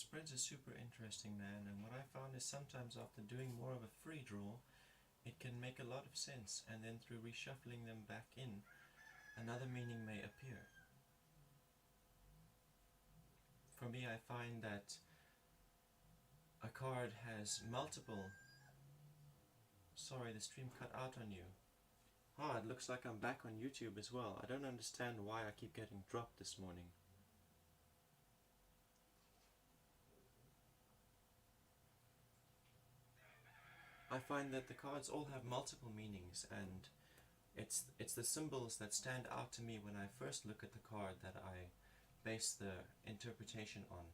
Spreads are super interesting, man, and what I found is sometimes after doing more of a free draw, it can make a lot of sense, and then through reshuffling them back in, another meaning may appear. For me, I find that a card has multiple... Sorry, the stream cut out on you. Ah, it looks like I'm back on YouTube as well. I don't understand why I keep getting dropped this morning. I find that the cards all have multiple meanings, and it's the symbols that stand out to me when I first look at the card that I base the interpretation on.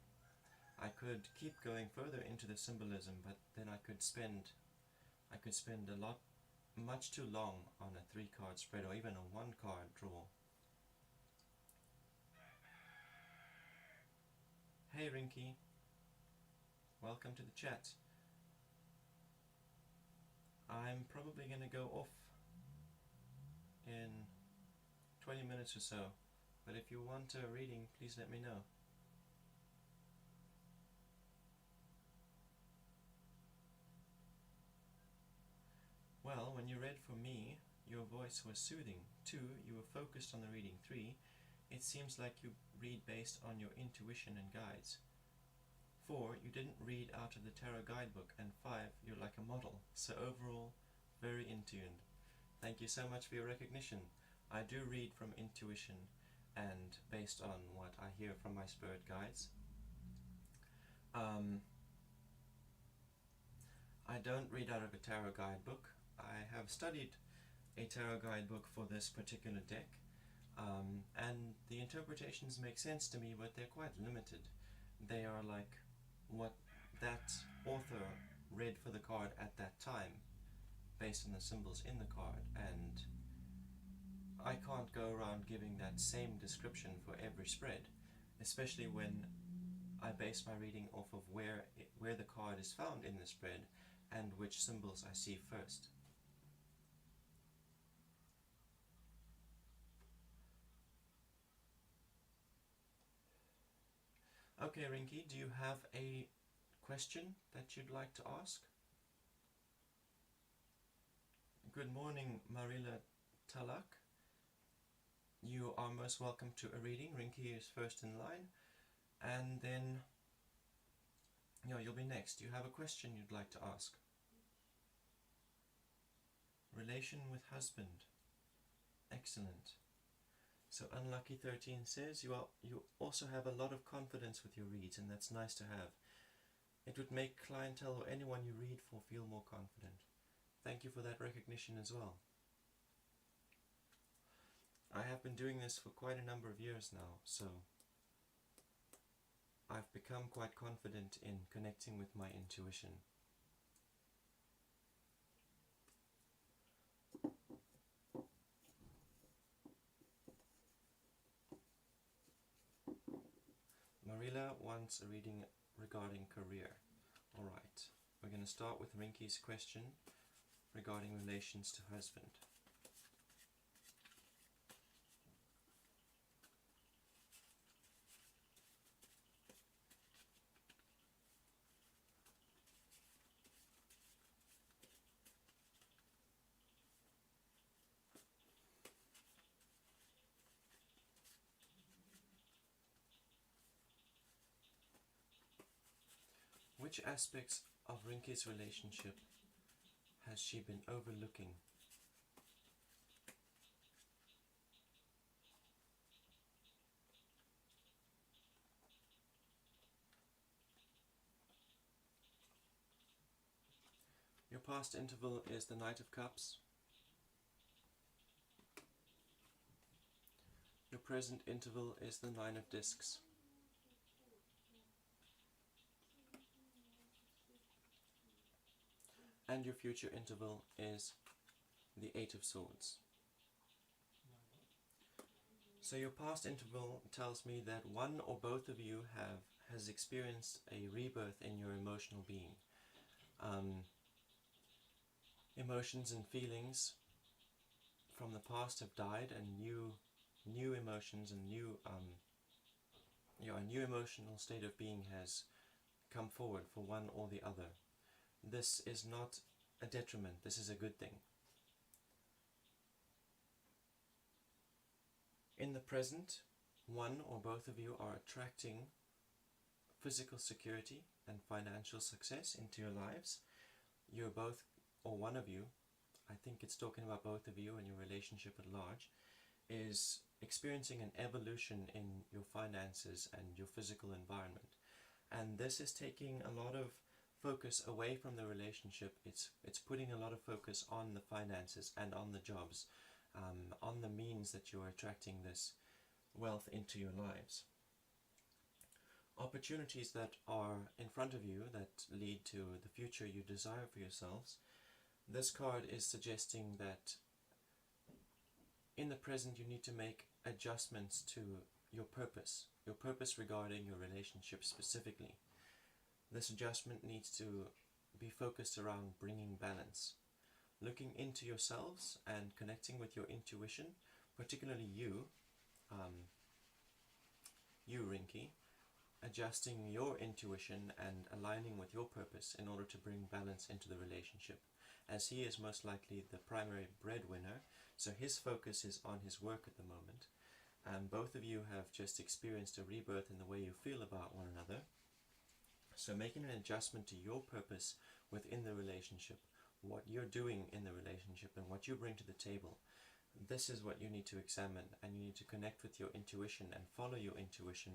I could keep going further into the symbolism, but then I could spend much too long on a 3-card spread or even a 1-card draw. Hey Rinky, welcome to the chat. I'm probably going to go off in 20 minutes or so, but if you want a reading, please let me know. Well, when you read for me, your voice was soothing. 2, you were focused on the reading. 3, it seems like you read based on your intuition and guides. 4, you didn't read out of the tarot guidebook. And 5, you're like a model. So overall, very in tune. Thank you so much for your recognition. I do read from intuition and based on what I hear from my spirit guides. I don't read out of a tarot guidebook. I have studied a tarot guidebook for this particular deck, and the interpretations make sense to me, but they're quite limited. They are like what that author read for the card at that time, based on the symbols in the card, and I can't go around giving that same description for every spread, especially when I base my reading off of where the card is found in the spread and which symbols I see first. Okay, Rinky, do you have a question that you'd like to ask? Good morning, Marila Talak. You are most welcome to a reading. Rinky is first in line, and then you'll be next. Do you have a question you'd like to ask? Relation with husband. Excellent. So Unlucky 13 says you also have a lot of confidence with your reads, and that's nice to have. It would make clientele or anyone you read for feel more confident. Thank you for that recognition as well. I have been doing this for quite a number of years now, so I've become quite confident in connecting with my intuition. Marila wants a reading regarding career. Alright, we're going to start with Rinky's question regarding relations to husband. Which aspects of Rinky's relationship has she been overlooking? Your past interval is the Knight of Cups. Your present interval is the Nine of Discs. And your future interval is the Eight of Swords. So your past interval tells me that one or both of you has experienced a rebirth in your emotional being. Emotions and feelings from the past have died, and new emotions and a new emotional state of being has come forward for one or the other. This is not a detriment, this is a good thing. In the present, one or both of you are attracting physical security and financial success into your lives. You're both, or one of you, I think it's talking about both of you and your relationship at large, is experiencing an evolution in your finances and your physical environment. And this is taking a lot of focus away from the relationship. It's putting a lot of focus on the finances and on the jobs, on the means that you're attracting this wealth into your lives. Opportunities that are in front of you that lead to the future you desire for yourselves. This card is suggesting that in the present you need to make adjustments to your purpose regarding your relationship specifically. This adjustment needs to be focused around bringing balance, looking into yourselves and connecting with your intuition, particularly you Rinky, adjusting your intuition and aligning with your purpose in order to bring balance into the relationship, as he is most likely the primary breadwinner, so his focus is on his work at the moment, and both of you have just experienced a rebirth in the way you feel about one another. So making an adjustment to your purpose within the relationship, what you're doing in the relationship and what you bring to the table, this is what you need to examine, and you need to connect with your intuition and follow your intuition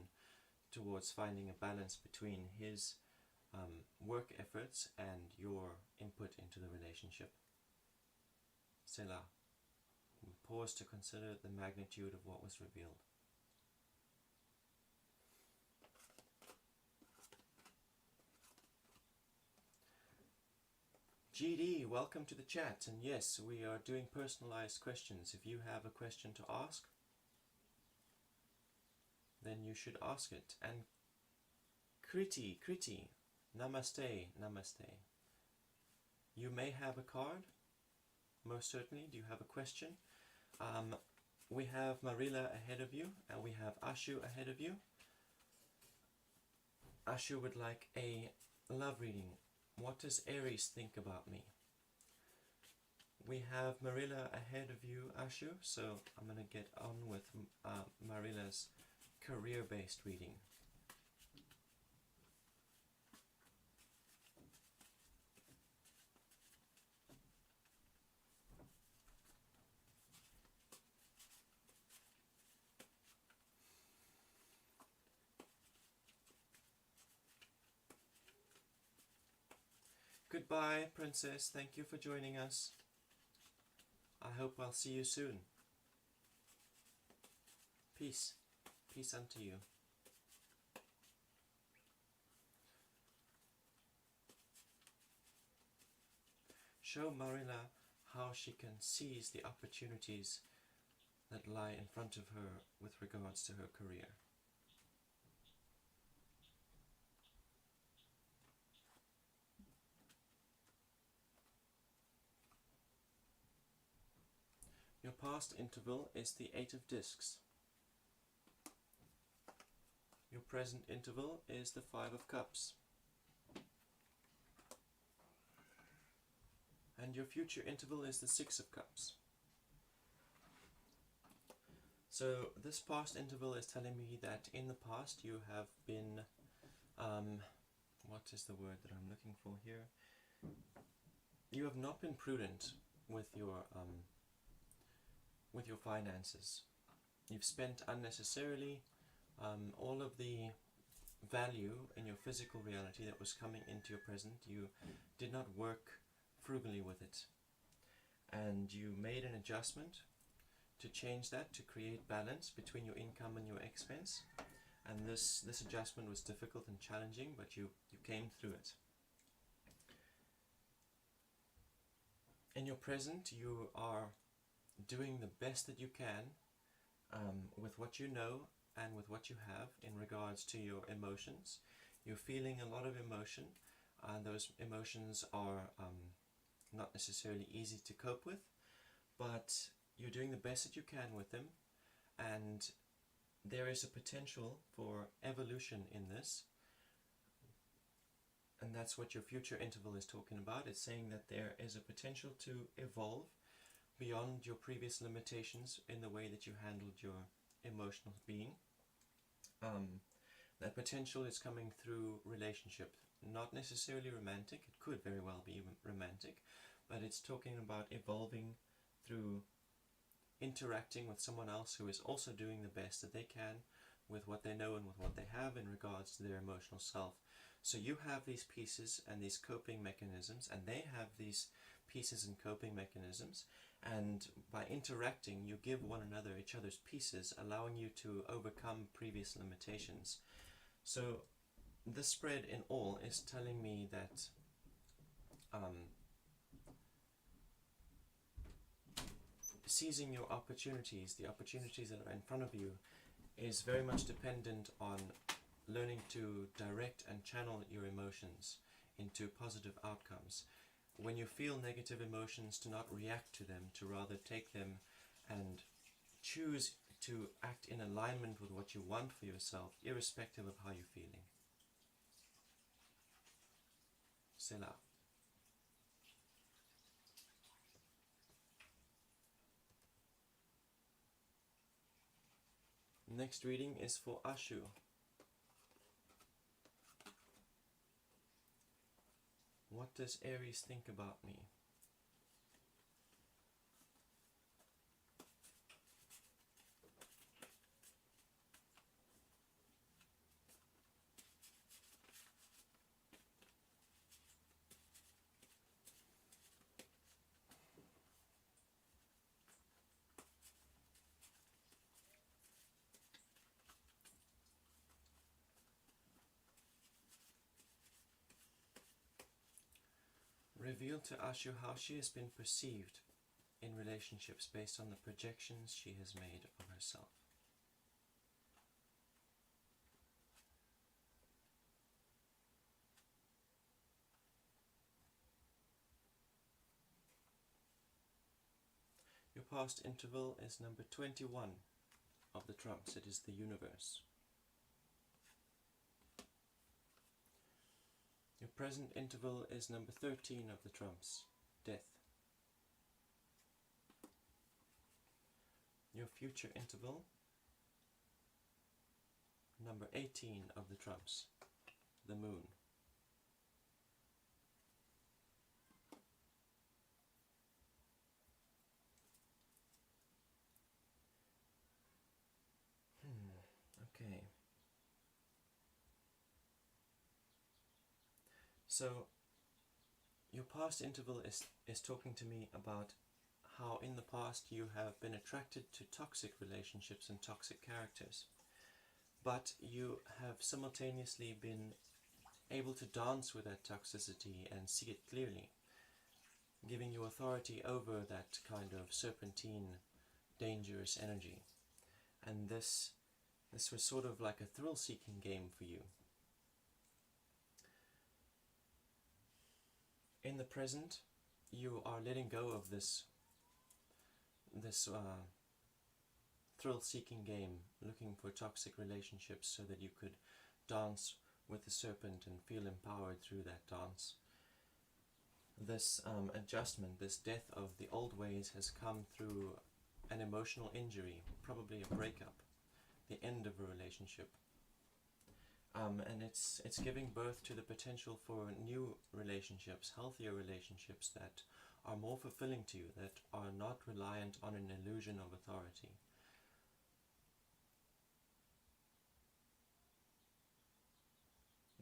towards finding a balance between his work efforts and your input into the relationship. Selah. Pause to consider the magnitude of what was revealed. GD, welcome to the chat, and yes, we are doing personalized questions. If you have a question to ask, then you should ask it. And Kriti, namaste, namaste. You may have a card, most certainly. Do you have a question? We have Marila ahead of you, and we have Ashu ahead of you. Ashu would like a love reading. What does Aries think about me? We have Marilla ahead of you, Ashu, so I'm going to get on with Marilla's career-based reading. Goodbye, Princess. Thank you for joining us. I hope I'll see you soon. Peace. Peace unto you. Show Marilla how she can seize the opportunities that lie in front of her with regards to her career. Your past interval is the 8 of discs. Your present interval is the 5 of cups. And your future interval is the 6 of cups. So this past interval is telling me that in the past you have been, what is the word that I'm looking for here? You have not been prudent with your finances. You've spent unnecessarily all of the value in your physical reality that was coming into your present. You did not work frugally with it, and you made an adjustment to change that, to create balance between your income and your expense, and this adjustment was difficult and challenging, but you came through it. In your present, you are doing the best that you can with what you know and with what you have in regards to your emotions. You're feeling a lot of emotion, and those emotions are not necessarily easy to cope with, but you're doing the best that you can with them, and there is a potential for evolution in this. And that's what your future interval is talking about. It's saying that there is a potential to evolve beyond your previous limitations in the way that you handled your emotional being. That potential is coming through relationship, not necessarily romantic. It could very well be romantic, but it's talking about evolving through interacting with someone else who is also doing the best that they can with what they know and with what they have in regards to their emotional self. So you have these pieces and these coping mechanisms, and they have these pieces and coping mechanisms, and by interacting you give one another each other's pieces, allowing you to overcome previous limitations. So this spread in all is telling me that seizing your opportunities, the opportunities that are in front of you, is very much dependent on learning to direct and channel your emotions into positive outcomes. When you feel negative emotions, to not react to them, to rather take them and choose to act in alignment with what you want for yourself, irrespective of how you're feeling. Selah. Next reading is for Ashu. What does Aries think about me? Reveal to Ashu how she has been perceived in relationships based on the projections she has made of herself. Your past interval is number 21 of the trumps. It is the universe. Your present interval is number 13 of the trumps, death. Your future interval, number 18 of the trumps, the moon. Okay. So, your past interval is talking to me about how in the past you have been attracted to toxic relationships and toxic characters, but you have simultaneously been able to dance with that toxicity and see it clearly, giving you authority over that kind of serpentine, dangerous energy. And this was sort of like a thrill-seeking game for you. In the present, you are letting go of this thrill-seeking game, looking for toxic relationships so that you could dance with the serpent and feel empowered through that dance. This adjustment, this death of the old ways, has come through an emotional injury, probably a breakup, the end of a relationship. And it's giving birth to the potential for new relationships, healthier relationships that are more fulfilling to you, that are not reliant on an illusion of authority.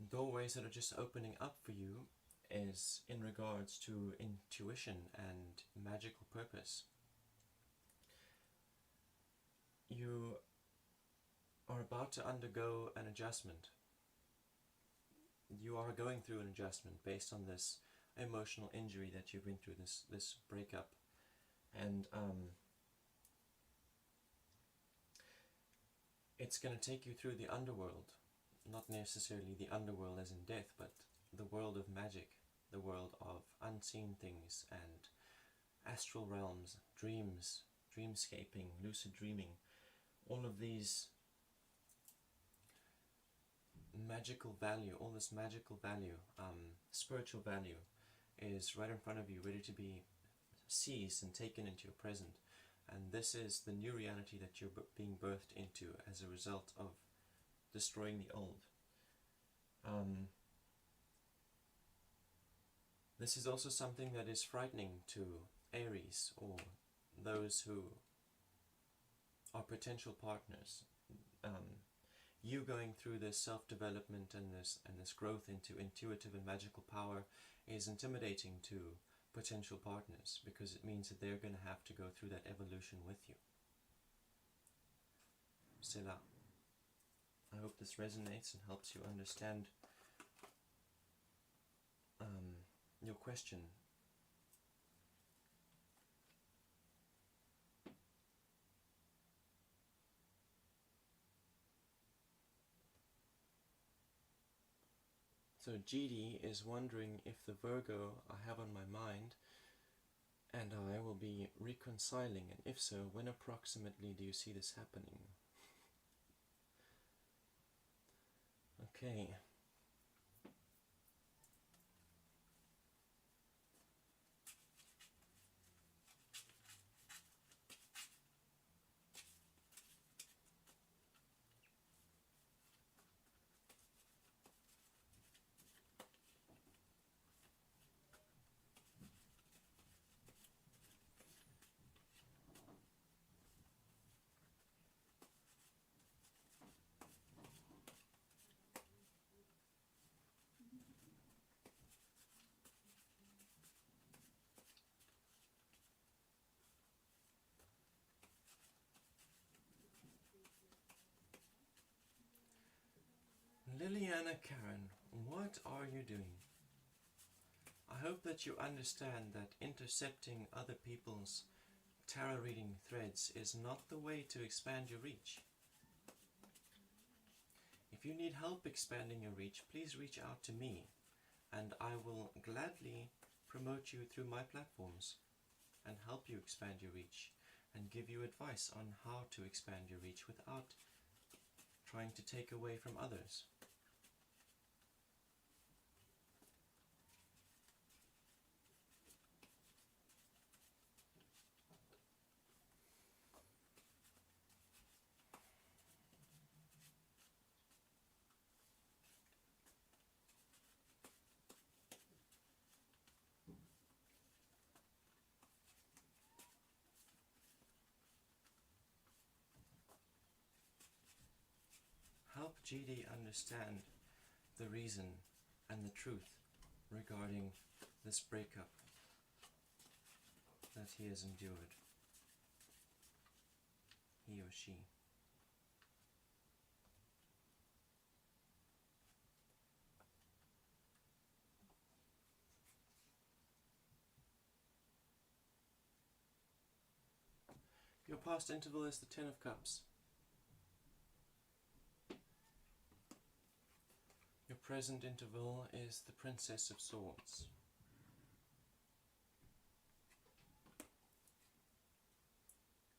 Doorways that are just opening up for you is in regards to intuition and magical purpose. You are about to undergo an adjustment. You are going through an adjustment based on this emotional injury that you've been through, this breakup. And it's going to take you through the underworld. Not necessarily the underworld as in death, but the world of magic, the world of unseen things and astral realms, dreams, dreamscaping, lucid dreaming. All of these magical value, all this magical value, spiritual value, is right in front of you, ready to be seized and taken into your present. And this is the new reality that you're being birthed into as a result of destroying the old. This is also something that is frightening to Aries, or those who are potential partners. You going through this self-development and this growth into intuitive and magical power is intimidating to potential partners, because it means that they're going to have to go through that evolution with you. Selah. I hope this resonates and helps you understand your question. So GD is wondering if the Virgo I have on my mind and I will be reconciling, and if so, when approximately do you see this happening? Okay. Liliana Karen, what are you doing? I hope that you understand that intercepting other people's tarot reading threads is not the way to expand your reach. If you need help expanding your reach, please reach out to me, and I will gladly promote you through my platforms and help you expand your reach and give you advice on how to expand your reach without trying to take away from others. Help GD understand the reason and the truth regarding this breakup that he has endured, he or she. Your past interval is the Ten of Cups. Your present interval is the Princess of Swords.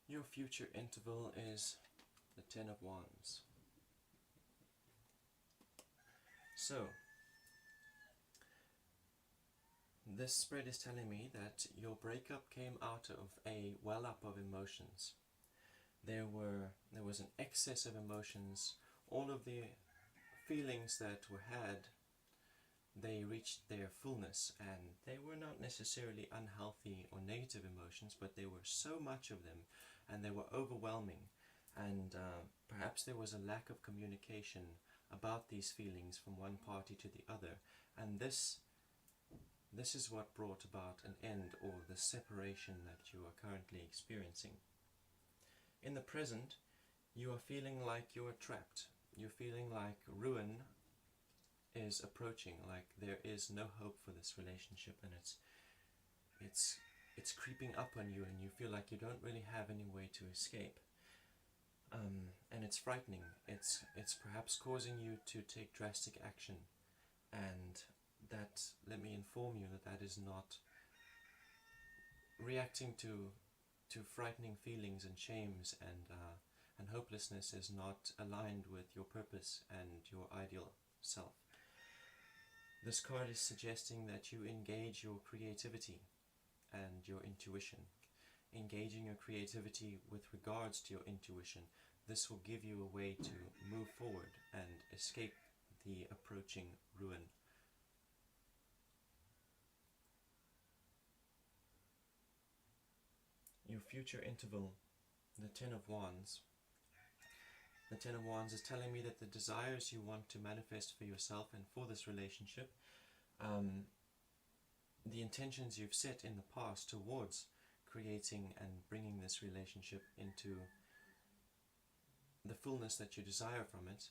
Your future interval is the Ten of Wands. So, this spread is telling me that your breakup came out of a well-up of emotions. There was an excess of emotions. All of the feelings that were had, they reached their fullness, and they were not necessarily unhealthy or negative emotions, but there were so much of them, and they were overwhelming, and perhaps there was a lack of communication about these feelings from one party to the other, and this is what brought about an end, or the separation that you are currently experiencing. In the present, you are feeling like you are trapped. You're feeling like ruin is approaching, like there is no hope for this relationship, and it's creeping up on you, and you feel like you don't really have any way to escape. And it's frightening. It's perhaps causing you to take drastic action, and that, let me inform you that is not reacting to frightening feelings and shames and hopelessness is not aligned with your purpose and your ideal self. This card is suggesting that you engage your creativity and your intuition. Engaging your creativity with regards to your intuition, this will give you a way to move forward and escape the approaching ruin. Your future interval, the Ten of Wands. The Ten of Wands is telling me that the desires you want to manifest for yourself and for this relationship, the intentions you've set in the past towards creating and bringing this relationship into the fullness that you desire from it,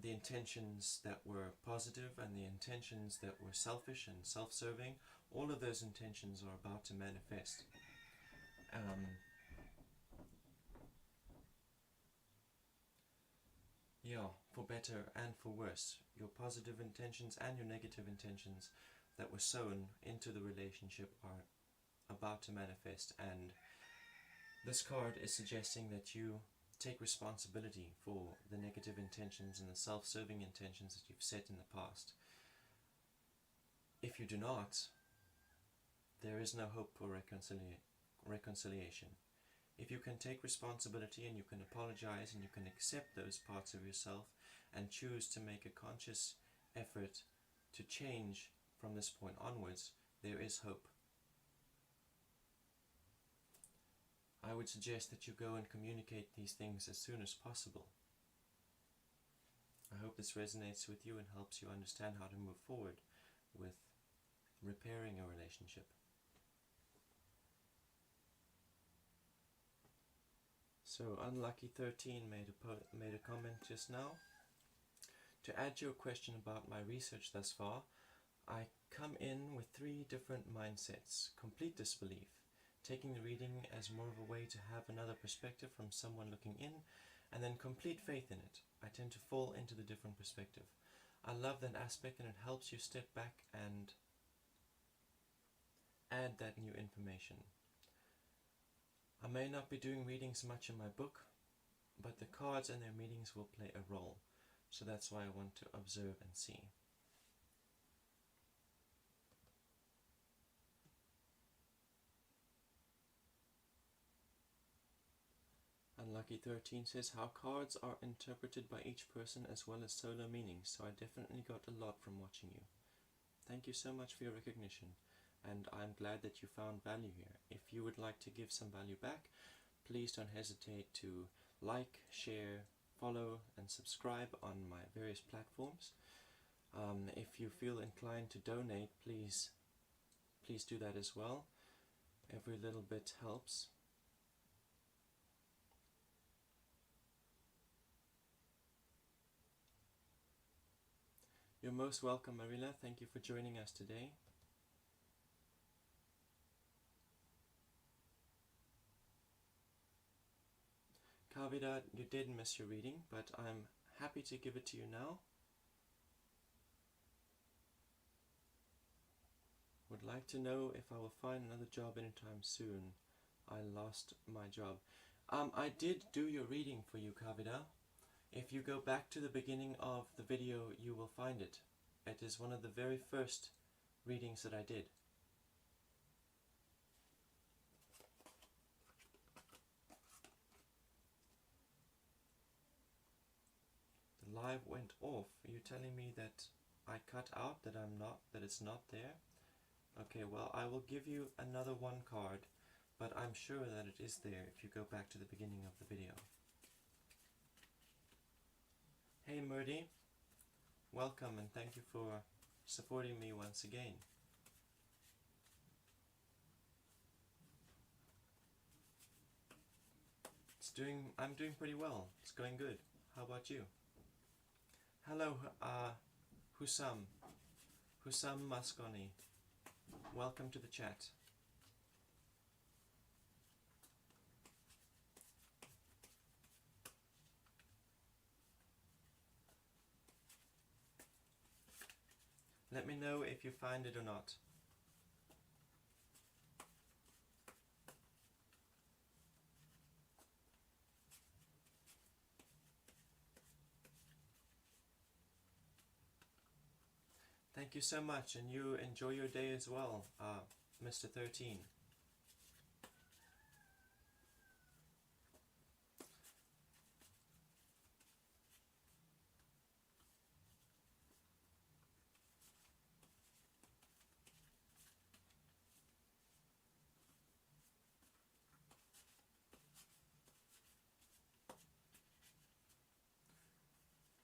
the intentions that were positive and the intentions that were selfish and self-serving, all of those intentions are about to manifest. For better and for worse. Your positive intentions and your negative intentions that were sown into the relationship are about to manifest, and this card is suggesting that you take responsibility for the negative intentions and the self-serving intentions that you've set in the past. If you do not, there is no hope for reconciliation. If you can take responsibility and you can apologize and you can accept those parts of yourself and choose to make a conscious effort to change from this point onwards, there is hope. I would suggest that you go and communicate these things as soon as possible. I hope this resonates with you and helps you understand how to move forward with repairing a relationship. So Unlucky 13 made a comment just now. To add to your question about my research thus far, I come in with 3 different mindsets. Complete disbelief, taking the reading as more of a way to have another perspective from someone looking in, and then complete faith in it. I tend to fall into the different perspective. I love that aspect, and it helps you step back and add that new information. I may not be doing readings much in my book, but the cards and their meanings will play a role, so that's why I want to observe and see. Unlucky 13 says how cards are interpreted by each person as well as solo meanings, so I definitely got a lot from watching you. Thank you so much for your recognition, and I'm glad that you found value here. If you would like to give some value back, please don't hesitate to like, share, follow and subscribe on my various platforms. If you feel inclined to donate, please do that as well. Every little bit helps. You're most welcome, Marilla. Thank you for joining us today. Kavida, you did miss your reading, but I'm happy to give it to you now. Would like to know if I will find another job anytime soon. I lost my job. I did do your reading for you, Kavida. If you go back to the beginning of the video, you will find it. It is one of the very first readings that I did. The live went off. Are you telling me that I cut out, that it's not there? Okay, well, I will give you another 1 card, but I'm sure that it is there if you go back to the beginning of the video. Hey Murdy, welcome and thank you for supporting me once again. I'm doing pretty well. It's going good. How about you? Hello, Hussam Masconi. Welcome to the chat. Let me know if you find it or not. Thank you so much, and you enjoy your day as well, Mr. 13.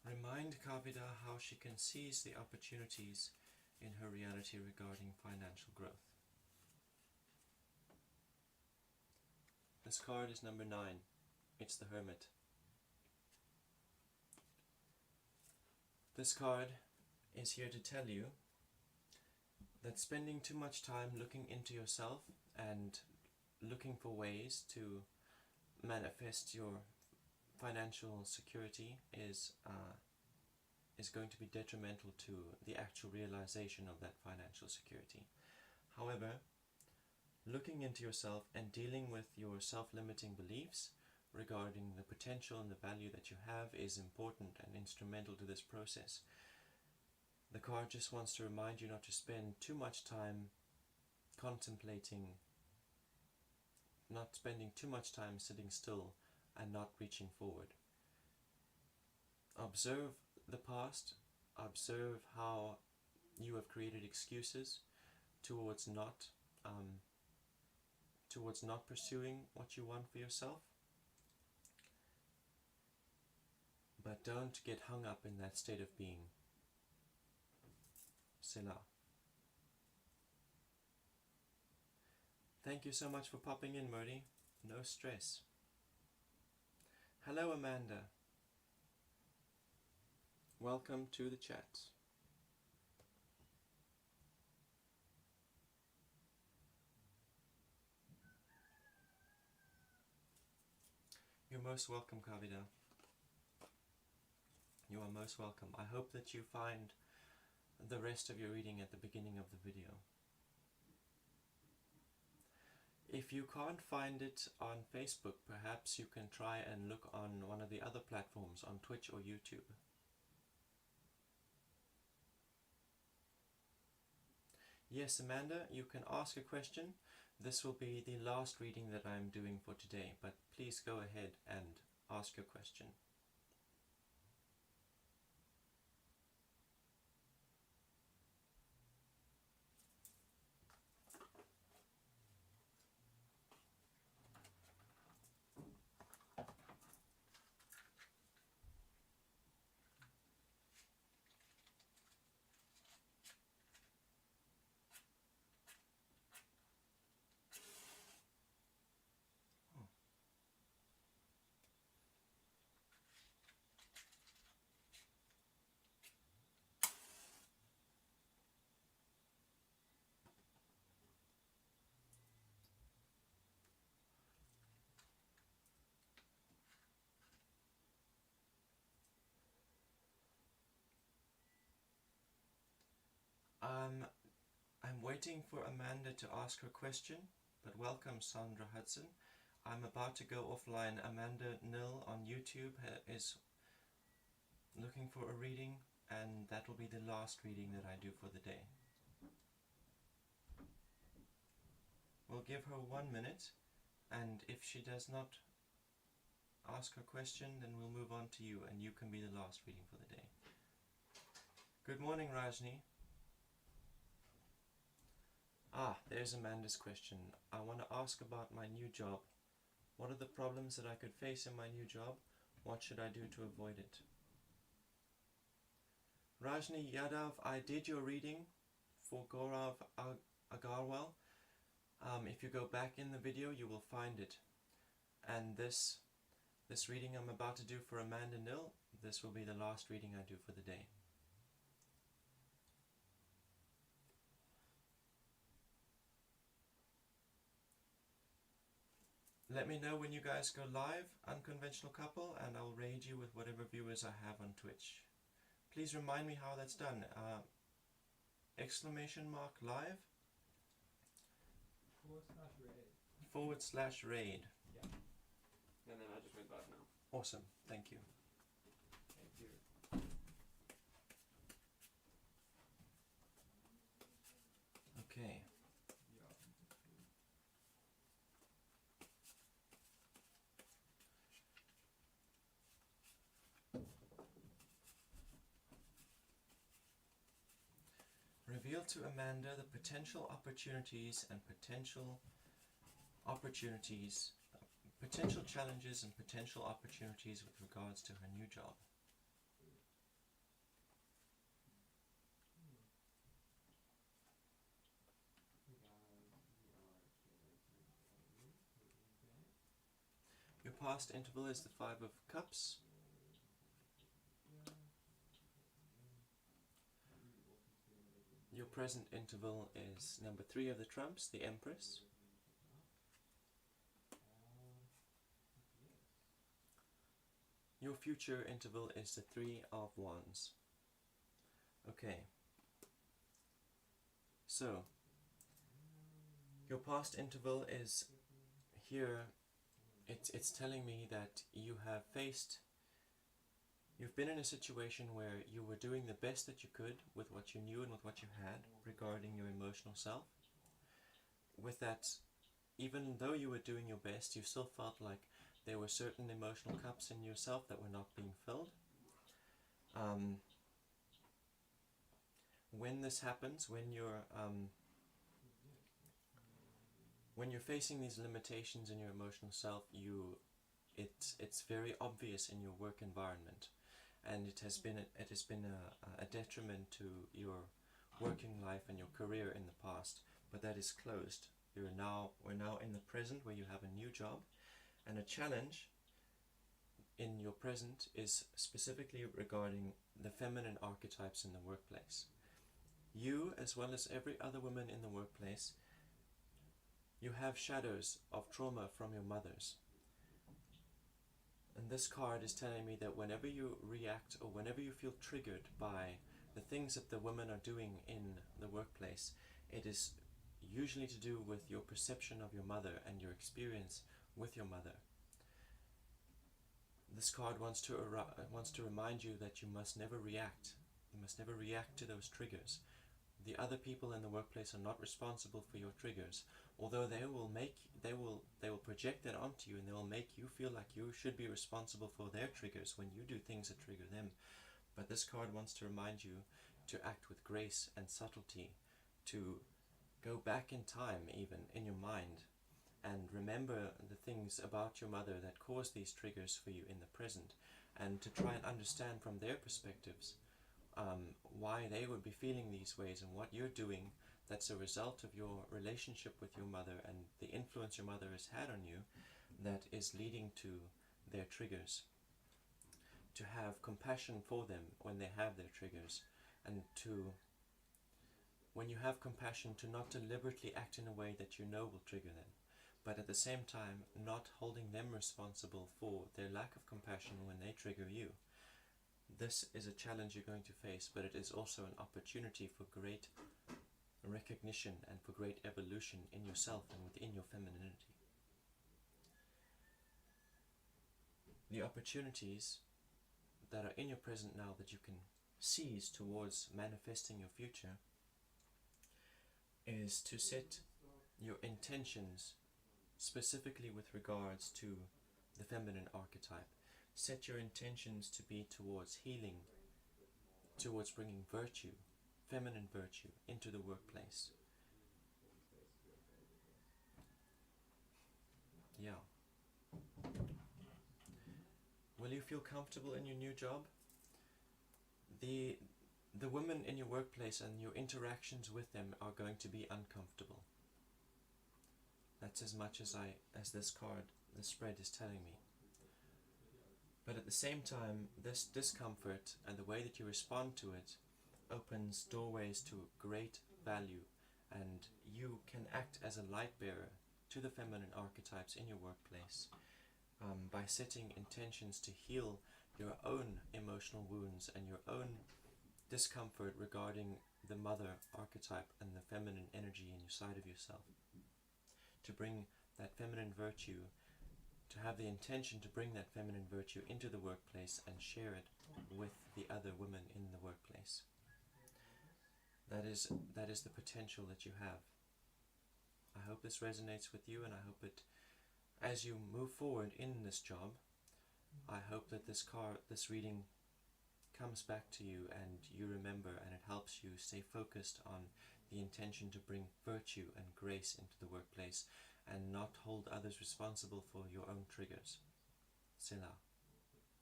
Remind Kavida how she can seize the opportunities in her reality regarding financial growth. This card is number 9. It's the Hermit. This card is here to tell you that spending too much time looking into yourself and looking for ways to manifest your financial security is going to be detrimental to the actual realization of that financial security. However, looking into yourself and dealing with your self-limiting beliefs regarding the potential and the value that you have is important and instrumental to this process. The card just wants to remind you not to spend too much time contemplating, not spending too much time sitting still and not reaching forward. Observe the past, observe how you have created excuses towards not pursuing what you want for yourself, but don't get hung up in that state of being. Selah. Thank you so much for popping in, Modi. No stress. Hello, Amanda. Welcome to the chat. You're most welcome, Kavida. You are most welcome. I hope that you find the rest of your reading at the beginning of the video. If you can't find it on Facebook, perhaps you can try and look on one of the other platforms, on Twitch or YouTube. Yes, Amanda, you can ask a question. This will be the last reading that I'm doing for today, but please go ahead and ask your question. I'm waiting for Amanda to ask her question, but welcome, Sandra Hudson. I'm about to go offline. Amanda Nil on YouTube is looking for a reading, and that will be the last reading that I do for the day. We'll give her 1 minute, and if she does not ask her question, then we'll move on to you, and you can be the last reading for the day. Good morning, Rajni. There's Amanda's question. I want to ask about my new job. What are the problems that I could face in my new job? What should I do to avoid it? Rajni Yadav, I did your reading for Gaurav Agarwal. If you go back in the video, you will find it. And this reading I'm about to do for Amanda Nil, this will be the last reading I do for the day. Let me know when you guys go live, Unconventional Couple, and I'll raid you with whatever viewers I have on Twitch. Please remind me how that's done. !live? /raid. Yeah. And then I just went live now. Awesome, thank you. Thank you. Reveal to Amanda the potential opportunities and potential challenges and potential opportunities with regards to her new job. Your past interval is the 5 of Cups. Your present interval is number 3 of the Trumps, the Empress. Your future interval is the 3 of Wands. Okay. So, your past interval is here. It's telling me that you've been in a situation where you were doing the best that you could with what you knew and with what you had regarding your emotional self. With that, even though you were doing your best, you still felt like there were certain emotional cups in yourself that were not being filled. When this happens, when you're facing these limitations in your emotional self, it's very obvious in your work environment, and it has been a detriment to your working life and your career in the past. But that is closed. We're now in the present, where you have a new job, and a challenge in your present is specifically regarding the feminine archetypes in the workplace. You, as well as every other woman in the workplace, you have shadows of trauma from your mothers. And this card is telling me that whenever you react or whenever you feel triggered by the things that the women are doing in the workplace, it is usually to do with your perception of your mother and your experience with your mother. This card wants to remind you that you must never react. You must never react to those triggers. The other people in the workplace are not responsible for your triggers, although they will project that onto you, and they will make you feel like you should be responsible for their triggers when you do things that trigger them. But this card wants to remind you to act with grace and subtlety, to go back in time even in your mind and remember the things about your mother that caused these triggers for you in the present, and to try and understand from their perspectives why they would be feeling these ways and what you're doing that's a result of your relationship with your mother and the influence your mother has had on you that is leading to their triggers. To have compassion for them when they have their triggers, and to, when you have compassion, to not deliberately act in a way that you know will trigger them, but at the same time not holding them responsible for their lack of compassion when they trigger you. This is a challenge you're going to face, but it is also an opportunity for great recognition and for great evolution in yourself and within your femininity. The opportunities that are in your present now that you can seize towards manifesting your future is to set your intentions specifically with regards to the feminine archetype. Set your intentions to be towards healing, towards bringing virtue, feminine virtue, into the workplace. Yeah. Will you feel comfortable in your new job? The women in your workplace and your interactions with them are going to be uncomfortable. That's as much as this card, this spread is telling me. But at the same time, this discomfort and the way that you respond to it opens doorways to great value, and you can act as a light bearer to the feminine archetypes in your workplace by setting intentions to heal your own emotional wounds and your own discomfort regarding the mother archetype and the feminine energy in your side of yourself. To bring that feminine virtue, to have the intention to bring that feminine virtue into the workplace and share it with the other women in the workplace. That is the potential that you have. I hope this resonates with you, and I hope it, as you move forward in this job, I hope that this reading comes back to you and you remember, and it helps you stay focused on the intention to bring virtue and grace into the workplace and not hold others responsible for your own triggers. Selah.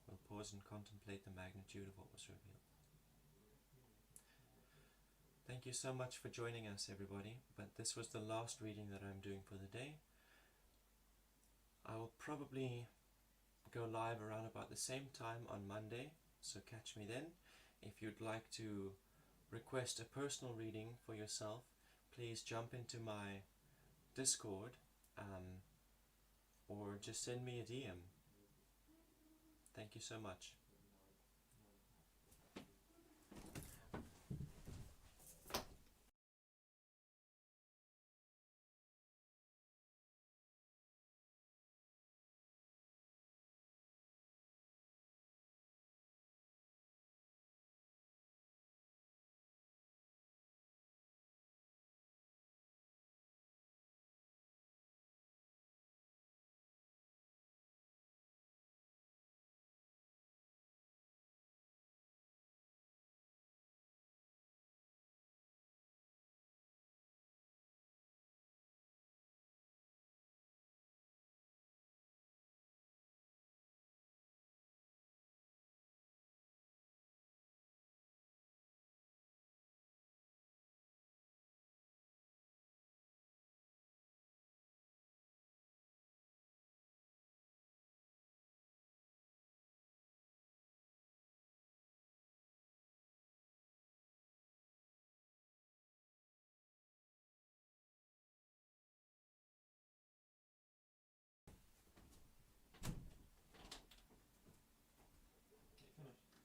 We'll pause and contemplate the magnitude of what was revealed. Thank you so much for joining us, everybody, but this was the last reading that I'm doing for the day. I will probably go live around about the same time on Monday, so catch me then. If you'd like to request a personal reading for yourself, please jump into my Discord, or just send me a DM. Thank you so much.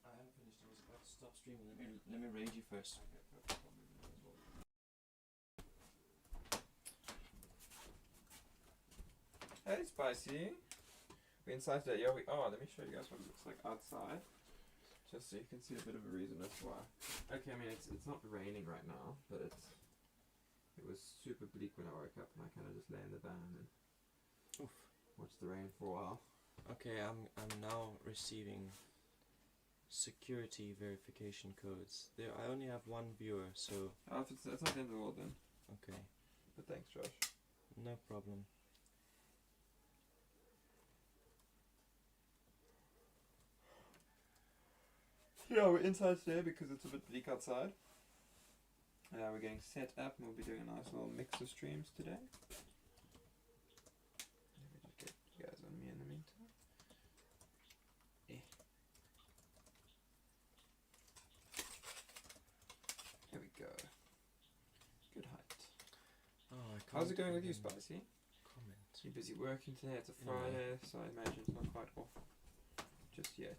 I haven't finished. I was about to stop streaming. Let me raid you first. Hey, Spicy. We're inside today. Yeah, we are. Let me show you guys what it looks like outside, just so you can see a bit of a reason as to why. Okay, I mean it's not raining right now, but it was super bleak when I woke up, and I kind of just lay in the van and watched the rain for a while. Okay, I'm now receiving security verification codes. There, I only have one viewer, so. Oh, it's not the end of the world then. Okay. But thanks, Josh. No problem. Yeah, we're inside today because it's a bit bleak outside. We're getting set up and we'll be doing a nice little mix of streams today. Let me just get you guys on me in the meantime. Here we go. Good height. Oh, I can't. How's it going with you, Spicy? Comment. You're busy working today, it's a Friday, so I imagine it's not quite off just yet.